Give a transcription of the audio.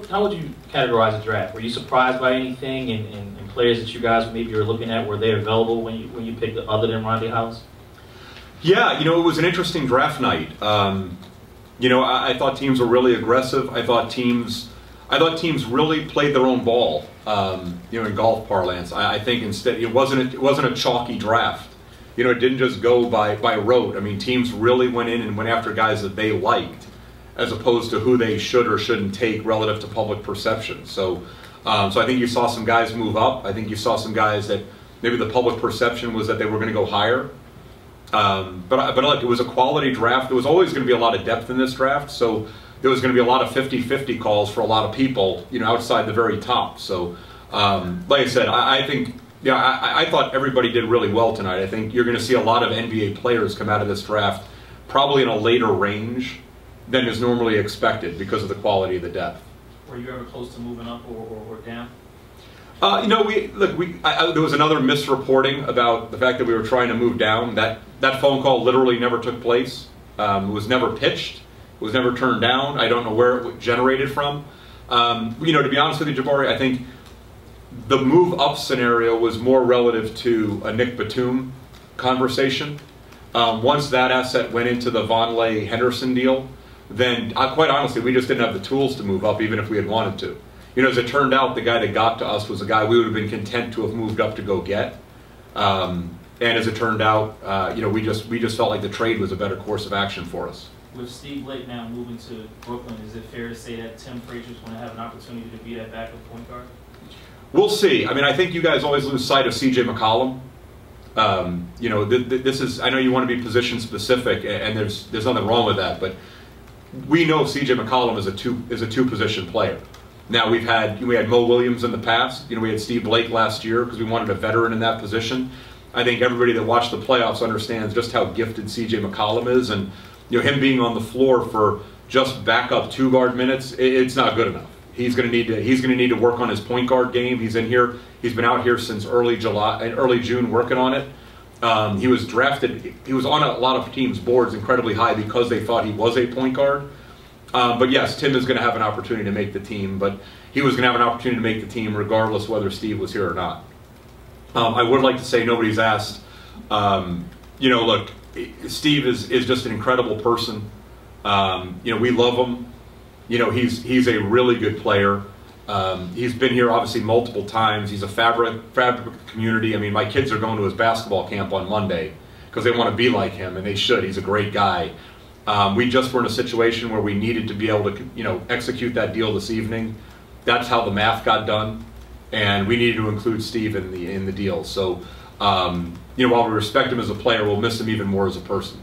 how would you categorize the draft? Were you surprised by anything in players that you guys maybe were looking at? Were they available when you picked other than Rondae House? Yeah, it was an interesting draft night. I thought teams were really aggressive. I thought teams really played their own ball. In golf parlance, I think instead it wasn't a chalky draft. It didn't just go by rote. I mean, teams really went in and went after guys that they liked, as opposed to who they should or shouldn't take relative to public perception. So I think you saw some guys move up. I think you saw some guys that maybe the public perception was that they were going to go higher. But look, it was a quality draft. There was always going to be a lot of depth in this draft, so there was going to be a lot of 50-50 calls for a lot of people, outside the very top. So, like I said, I think, I thought everybody did really well tonight. I think you're going to see a lot of NBA players come out of this draft probably in a later range than is normally expected because of the quality of the depth. Were you ever close to moving up or down? There was another misreporting about the fact that we were trying to move down. That phone call literally never took place. It was never pitched. It was never turned down. I don't know where it generated from. To be honest with you, Jabari, I think the move up scenario was more relative to a Nick Batum conversation. Once that asset went into the Vonleh-Henderson deal, then quite honestly, we just didn't have the tools to move up, even if we had wanted to. As it turned out, the guy that got to us was a guy we would have been content to have moved up to go get. And as it turned out, we just felt like the trade was a better course of action for us. With Steve Blake now moving to Brooklyn, is it fair to say that Tim Frazier's going to have an opportunity to be that backup point guard? We'll see. I mean, I think you guys always lose sight of CJ McCollum. This is, I know you want to be position specific, and there's nothing wrong with that, but we know CJ McCollum is a two position player. Now we had Mo Williams in the past. We had Steve Blake last year because we wanted a veteran in that position. I think everybody that watched the playoffs understands just how gifted CJ McCollum is, and him being on the floor for just backup 2-guard minutes, it's not good enough. He's going to need to work on his point guard game. He's been out here since early June working on it. He was drafted. He was on a lot of teams' boards incredibly high because they thought he was a point guard. But yes, Tim is going to have an opportunity to make the team, but he was going to have an opportunity to make the team regardless whether Steve was here or not. I would like to say nobody's asked. Look, Steve is just an incredible person. We love him. He's a really good player. He's been here obviously multiple times. He's a fabric of the community. I mean, my kids are going to his basketball camp on Monday because they want to be like him, and they should. He's a great guy. We just were in a situation where we needed to be able to, execute that deal this evening. That's how the math got done, and we needed to include Steve in the deal. So, while we respect him as a player, we'll miss him even more as a person.